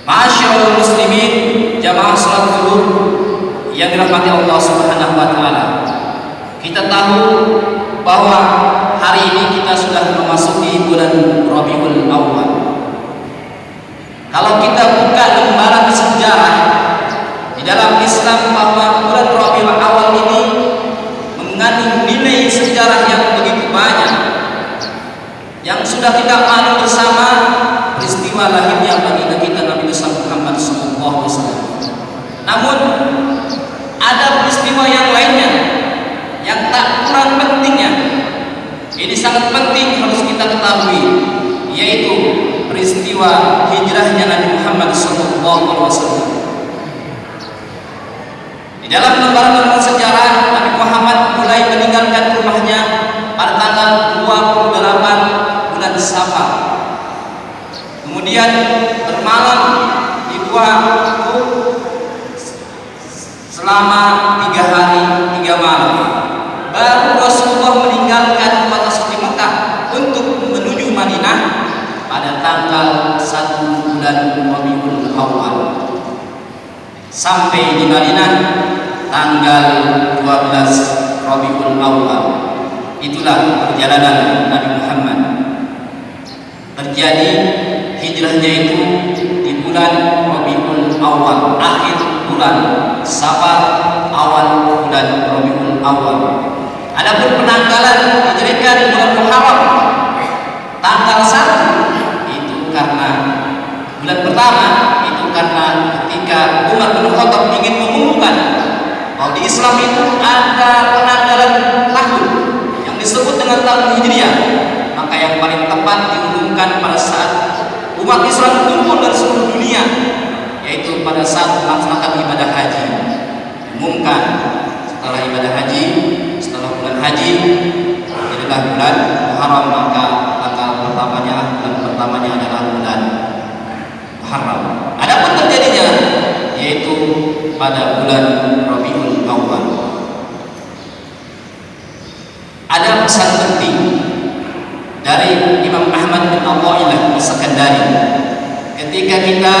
Ma'asyiral muslimin, jamaah salat zuhur yang dirahmati Allah Subhanahu wa taala. Kita tahu bahwa hari ini kita sudah memasuki bulan Rabiul Awwal. Kalau kita buka lembaran sejarah di dalam Islam, bahwa bulan Rabiul Awal ini mengandung nilai sejarah yang begitu banyak, yang sudah kita maklum bersama peristiwa lahirnya baginda kita Nabi besar Muhammad SAW. Namun ada peristiwa yang lainnya yang tak kurang pentingnya. Ini sangat penting harus kita ketahui, yaitu peristiwa hijrahnya Nabi Muhammad SAW. Di dalam lembaran sejarah, Nabi Muhammad mulai meninggalkan rumahnya pada tanggal 28 bulan Safar. Kemudian bermalam di gua selama 3 hari 3 malam. Baru Rasulullah meninggalkan kota suci Mekah untuk menuju Madinah pada tanggal 1 bulan Rabiul Awal. Sampai di Madinah tanggal 12 Rabiul Awal. Itulah perjalanan Nabi Muhammad. Terjadi hijrahnya itu di bulan Rabiul Awal, akhir bulan Safar, awal bulan Rabiul Awal. Adapun penanggalan dijadikan bulan Muharram tanggal 1 itu karena bulan pertama, itu karena ketika Umar bin Khattab ingin mengumumkan bahwa di Islam itu ada penanggalan tahun yang disebut dengan tahun Hijriah, maka yang paling tepat diumumkan pada saat umat Islam kumpul dari seluruh dunia, yaitu pada saat melaksanakan ibadah haji. Diumumkan setelah ibadah haji, setelah bulan haji, inilah bulan Muharram, maka tanggal pertamanya adalah bulan Muharram. Adapun terjadinya yaitu pada bulan Rabiul Awal. Ada pesan penting dari Imam Ahmad bin Athaillah As-Sakandari. Ketika kita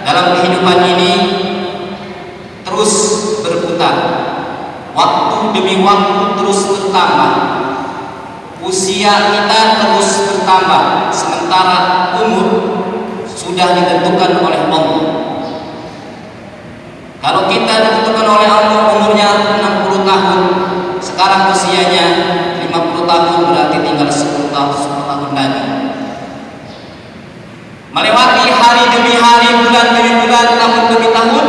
dalam kehidupan ini terus berputar, waktu demi waktu terus bertambah, usia kita terus bertambah, sementara umur sudah ditentukan oleh Allah. Kalau kita ditentukan oleh Allah umurnya 60 tahun, sekarang usianya 50 tahun, berarti tinggal 10 tahun lagi. Melewati hari demi hari, bulan demi bulan, tahun demi tahun,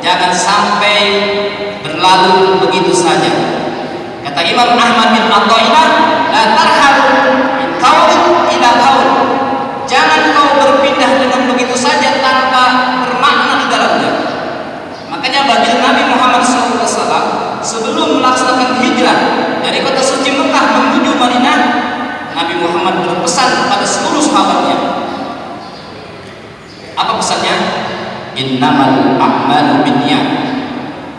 jangan sampai berlalu begitu saja. Kata Imam Ahmad bin Athaillah, la tarhal min qaulin ila qaul. Jangan kau berpindah dengan begitu saja tanpa bermakna di dalamnya. Makanya bagi Nabi Muhammad SAW sebelum melaksanakan hijrah dari kota suci Mekah menuju Madinah, Nabi Muhammad berpesan kepada seluruh sahabatnya. Apa pesannya? Innamal a'malu binniyat.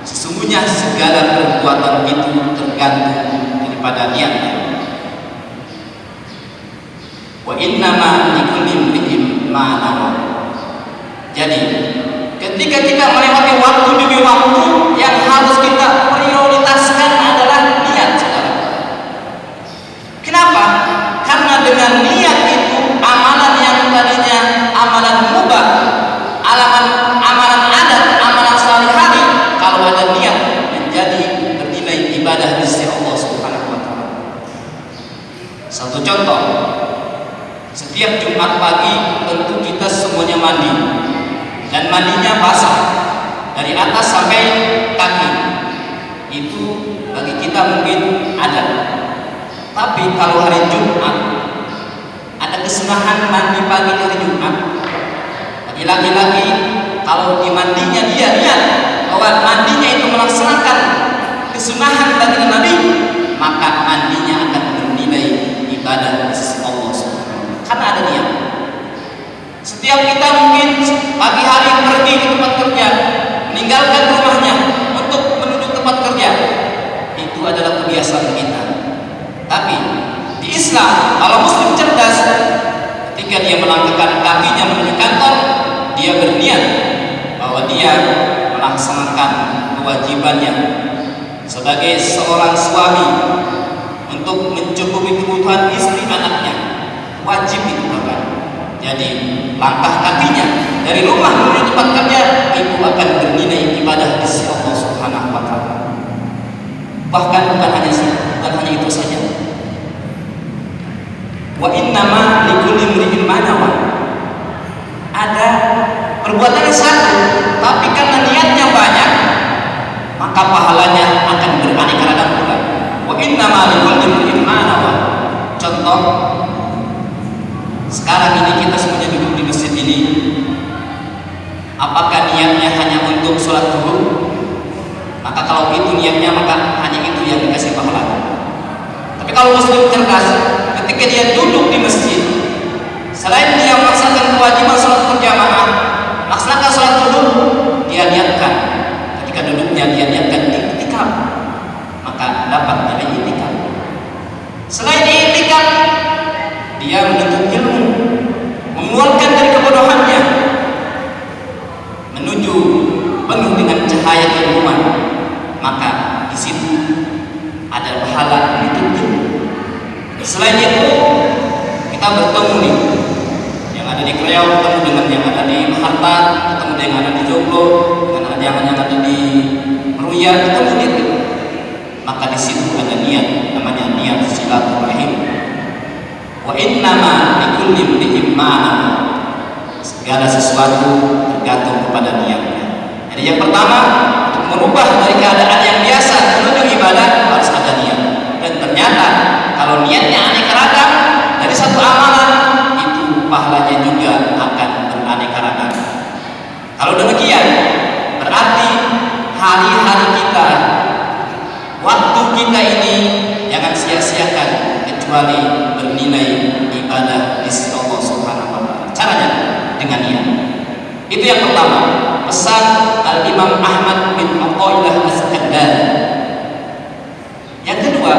Sesungguhnya segala perbuatan itu tergantung daripada niatnya. Wa innama likulli imri'in ma nawa. Jadi, ketika kita melewati waktu demi waktu, yang harus kita prioritaskan adalah niat, saudara. Kenapa? Karena dengan niat itu amalan yang tadinya amalan mubah, amalan adat, amalan sehari-hari, kalau ada niat menjadi bernilai ibadah di sisi Allah Subhanahu wa taala. Satu contoh, setiap Jumat pagi tentu kita semuanya mandi, dan mandinya basah dari atas sampai kaki. Itu bagi kita mungkin ada. Tapi kalau hari Jumat ada kesunahan mandi pagi hari Jumat, bagi laki-laki kalau di mandinya dia lihat bahwa mandinya itu melaksanakan kesunahan bagi Nabi, maka mandinya akan bernilai ibadah di sisi Allah SWT. Karena ada niat. Setiap kita mungkin pagi hari pergi ke tempat kerja, meninggalkan rumahnya untuk menuju tempat kerja, itu adalah kebiasaan kita. Tapi di Islam, kalau muslim cerdas, ketika dia melangkahkan kakinya menuju kantor, kewajibannya sebagai seorang suami untuk mencukupi kebutuhan istri anaknya, wajib itu bahkan. Jadi langkah kakinya dari rumah menuju tempat kerja itu akan bernilai ibadah di sisi Allah Subhanahu wa taala. Bahkan bukan hanya itu saja. Wa innama likulli imri'in ma nawa. Ada perbuatan satu, tapi karena niatnya banyak, maka pahalanya akan beraneka ragam pula. Wa innama likulli imri'in ma nawa. Contoh, sekarang ini kita semuanya duduk di masjid ini. Apakah niatnya hanya untuk sholat zuhur? Maka kalau itu niatnya, maka hanya itu yang dikasih pahala. Tapi kalau muslim cerdas, ketika dia duduk di masjid, selain dia melaksanakan kewajiban sholat berjamaah, laksanakan sholat zuhur, dia niatkan ketika duduknya, dia niatkan i'tikaf, maka dapat nilai i'tikaf. Selain i'tikaf, dia menuntut ilmu, mengeluarkan dari kebodohannya menuju penuh dengan cahaya keilmuan, maka di situ ada pahala menuntut ilmu. Selain itu, kita bertemu nih, yang ada di Kreol ketemu dengan yang ada di Maharta, ketemu dengan yang ada di Joglo, dengan yang ada di Meruya, ketemu gitu. Maka di situ ada niat, namanya niat silaturahim. Wa innama likulli imri'in ma nawa. Segala sesuatu tergantung kepada niatnya. Jadi yang pertama, untuk merubah dari keadaan yang biasa menuju ibadah harus ada niat. Dan ternyata kalau niatnya aneka ragam dari satu amalan, itu pahalanya juga akan beraneka ragam. Kalau demikian, berarti hari-hari kita, waktu kita ini jangan sia-siakan kecuali bernilai ibadah di sisi Allah Subhanahu wa taala. Caranya dengan niat. Itu yang pertama, pesan Al-Imam Ahmad bin Athaillah As-Sakandari. Yang kedua,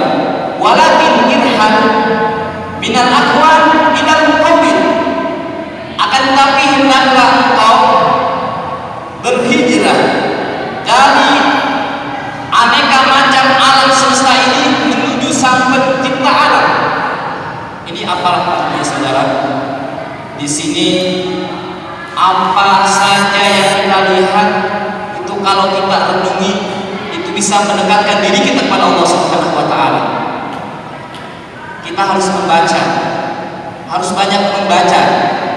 walakin irham minal aqwan minal muqabbil. Akan tetapi hendaklah engkau berhijrah dari aneka macam alam semesta ini menuju sang pencipta alam. Ini apa artinya, saudara? Di sini apa saja yang kita lihat itu kalau kita renungi itu bisa mendekatkan diri kita kepada Allah Subhanahu wa taala. Kita harus membaca, harus banyak membaca.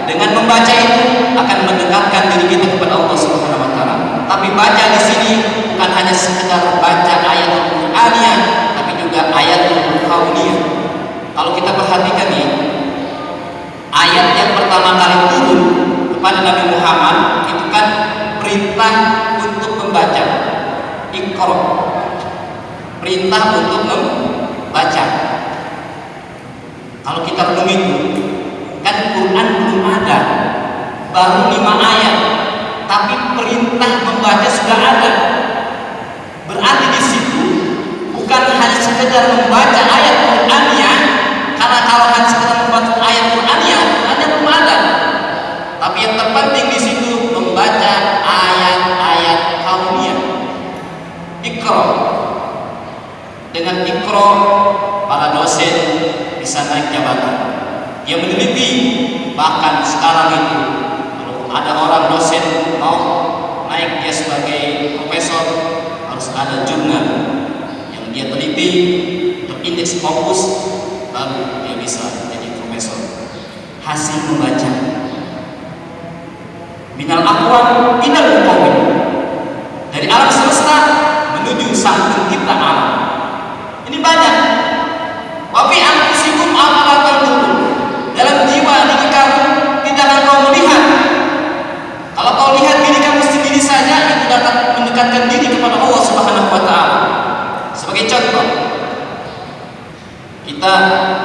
Dengan membaca itu akan mendekatkan diri kita kepada Allah Subhanahu wa taala. Tapi baca di sini bukan hanya sekedar baca ayat Al-Qur'aniyah, tapi juga ayat Al-Kauniyah. Kalau kita perhatikan nih, ayat yang pertama kali turun kepada Nabi Muhammad itu kan perintah untuk membaca, Iqra, perintah untuk membaca. Kalau kita renungi itu, kan Quran belum ada, baru 5 ayat, tapi perintah membaca sudah ada. Berarti di situ bukan hanya sekedar membaca ayat Quraniyah, karena kalau hanya sekedar membaca ayat Quraniyah, Qurannya belum ada. Tapi yang terpenting di situ membaca ayat-ayat kauniyah. Iqra. Dengan Iqra, para dosen bisa naik jabatan. Dia meneliti, bahkan sekarang itu kalau ada orang dosen mau naik dia sebagai profesor, harus ada jurnal yang dia teliti, terindeks fokus, baru dia bisa jadi profesor. Hasil membaca. Minal aqwan minal muqawwin. Dari alam semesta menuju sang pencipta alam. Ini banyak. Wa fi anfusikum afala tanzurun. Dalam jiwa diri kamu tidak kau melihat. Kalau kau lihat diri kamu sendiri saja, itu dapat mendekatkan diri kepada Allah Subhanahu wa taala. Sebagai contoh, kita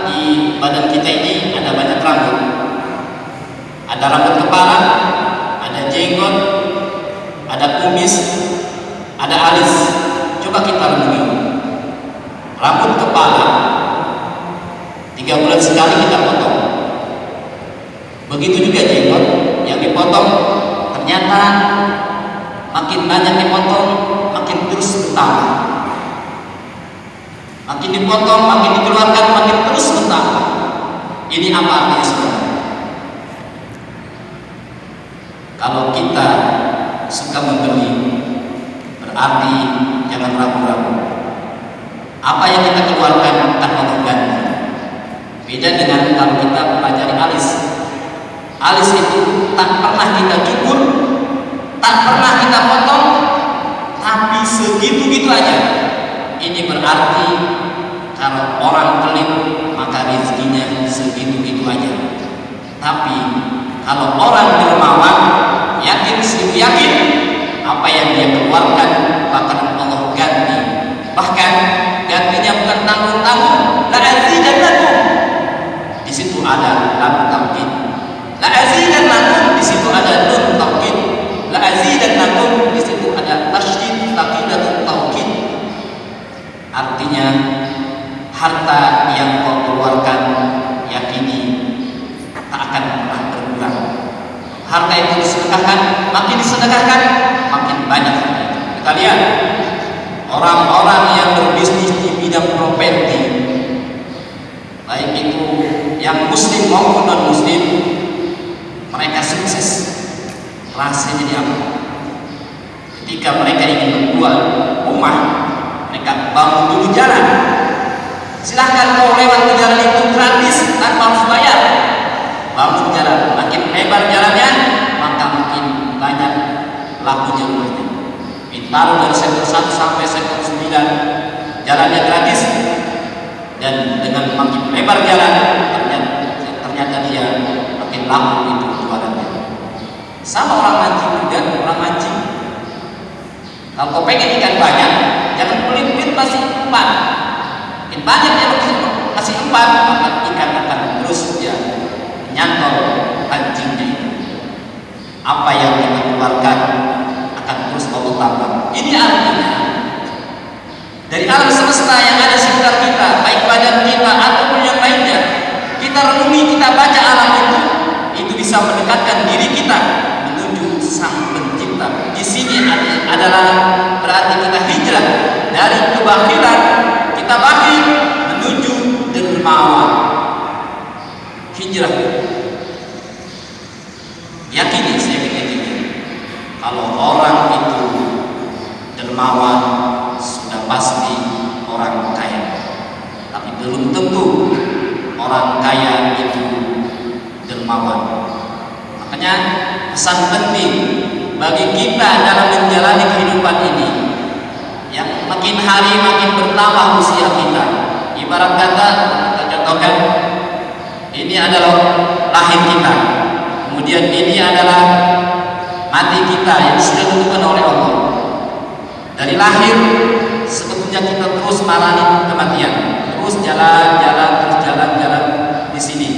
di badan kita ini ada banyak rambut. Ada rambut kepala, ada jenggot, ada kumis, ada alis. Coba kita renungi. Rambut kepala 3 bulan sekali kita potong. Begitu juga jenggot yang dipotong, ternyata makin banyak dipotong, makin terus bertambah. Makin dipotong, makin dikeluarkan, makin terus bertambah. Ini apa artinya, saudara? Kalau kita suka membeli, berarti jangan ragu-ragu. Apa yang kita keluarkan akan Allah ganti. Beda dengan kalau kita pelajari alis. Alis itu tak pernah kita cukur, tak pernah kita potong, tapi segitu-gitu aja. Ini berarti kalau orang pelit maka rezekinya segitu-gitu aja. Tapi kalau orang dermawan, yakin, sungguh yakin, apa yang dia keluarkan bahkan Allah ganti. Bahkan gantinya bukan tanggung-tanggung. La azidannakum. Di situ ada lam taukid. La azidannakum, di situ ada nun taukid. La azidannakum, di situ ada tasydid taqidatun taukid. Artinya harta yang kau keluarkan yakini tak akan pernah berkurang. Harta itu disedekahkan, makin disedekahkan makin banyak. Kita lihat orang-orang yang berbisnis di bidang properti, baik itu yang muslim maupun non muslim, mereka sukses. Rasanya jadi apa? Ketika mereka ingin menjual rumah, mereka bangun dulu jalan. Silahkan kau lewat di jalan itu gratis tanpa harus bayar. Bangun jalan, makin lebar jalannya, maka makin banyak lakunya rumahnya. Ditaruh dari sektor 1 sampai sektor 9, jalannya gratis. Dan dengan makin lebar jalan, ternyata dia makin laku itu jualannya. Sama orang mancing juga, orang mancing. Kalau kau pengen ikan banyak, jangan pelit-pelit masih 4. Makin banyak dia masih 4, maka ikan akan terus dia nyantol pancingnya itu. Apa yang kita keluarkan akan terus Allah tambah. Ini artinya dari alam semesta yang ada sekitar kita, baik badan kita ataupun yang lainnya, kita renungi, kita baca alam itu bisa mendekatkan diri kita menuju Sang Pencipta. Di sini adalah berarti kita hijrah dari kebakhilan, kita bakhil menuju dermawan. Hijrah. Yakini, saya yakini, kalau orang itu dermawan sudah pasti orang kaya. Tapi belum tentu orang kaya itu dermawan. Makanya pesan penting bagi kita dalam menjalani kehidupan ini, yang makin hari makin bertambah usia kita. Ibarat kata, kita contohkan, ini adalah lahir kita, kemudian ini adalah mati kita yang sudah ditentukan oleh Allah. Dari lahir sebetulnya kita terus marani kematian, terus jalan di sini.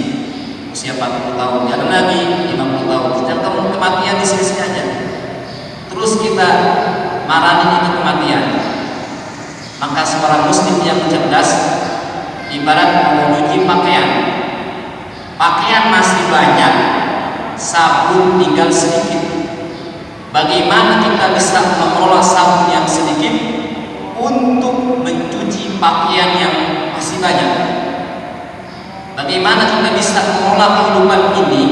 Usia 40 tahun jalan lagi, 50 tahun, sedangkan kematian di sini saja. Terus kita marani itu kematian. Maka seorang muslim yang cerdas ibarat mencuci pakaian. Pakaian masih banyak, sabun tinggal sedikit. Bagaimana kita bisa mengolah sabun yang sedikit untuk mencuci pakaian yang masih banyak? Bagaimana kita bisa mengolah kehidupan ini?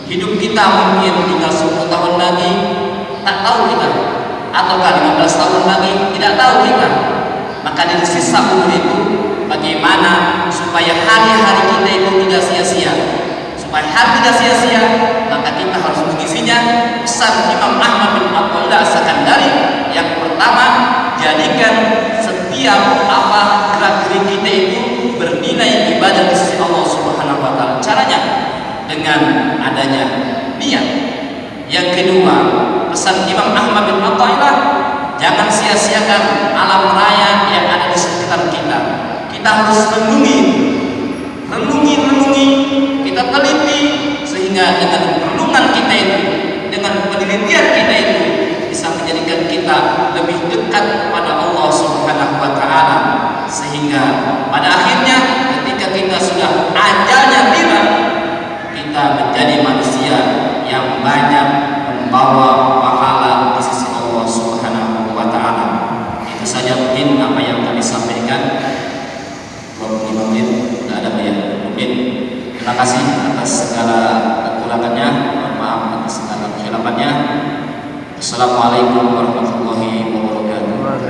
Hidup kita mungkin tinggal 10 tahun lagi, tak tahu kita, ataukah 15 tahun lagi, tidak tahu kita. Maka dari sisa umur itu, bagaimana supaya hari-hari kita itu tidak sia-sia? Supaya hari tidak sia-sia, maka kita harus mengisinya. Pesan Imam Ahmad bin Abdullah As-Sakandari yang pertama, jadikan setiap gerak-gerik kita itu bernilai ibadah di sisi Allah Subhanahu wa taala. Caranya dengan adanya niat. Yang kedua, pesan Imam Ahmad bin Abdullah, jangan sia-siakan alam raya yang ada di sekitar kita. Kita harus renungi, kita teliti, sehingga dengan renungan kita itu, dengan penelitian kita itu, bisa menjadikan kita lebih dekat kepada Allah Subhanahu wa taala. Sehingga pada akhirnya ketika kita sudah ajalnya tiba, kita menjadi manusia yang banyak membawa pahala di sisi Allah Subhanahu wa taala. mudin. Terima kasih atas segala kekurangannya, mohon maaf atas segala kehilafannya. Assalamualaikum warahmatullahi wabarakatuh.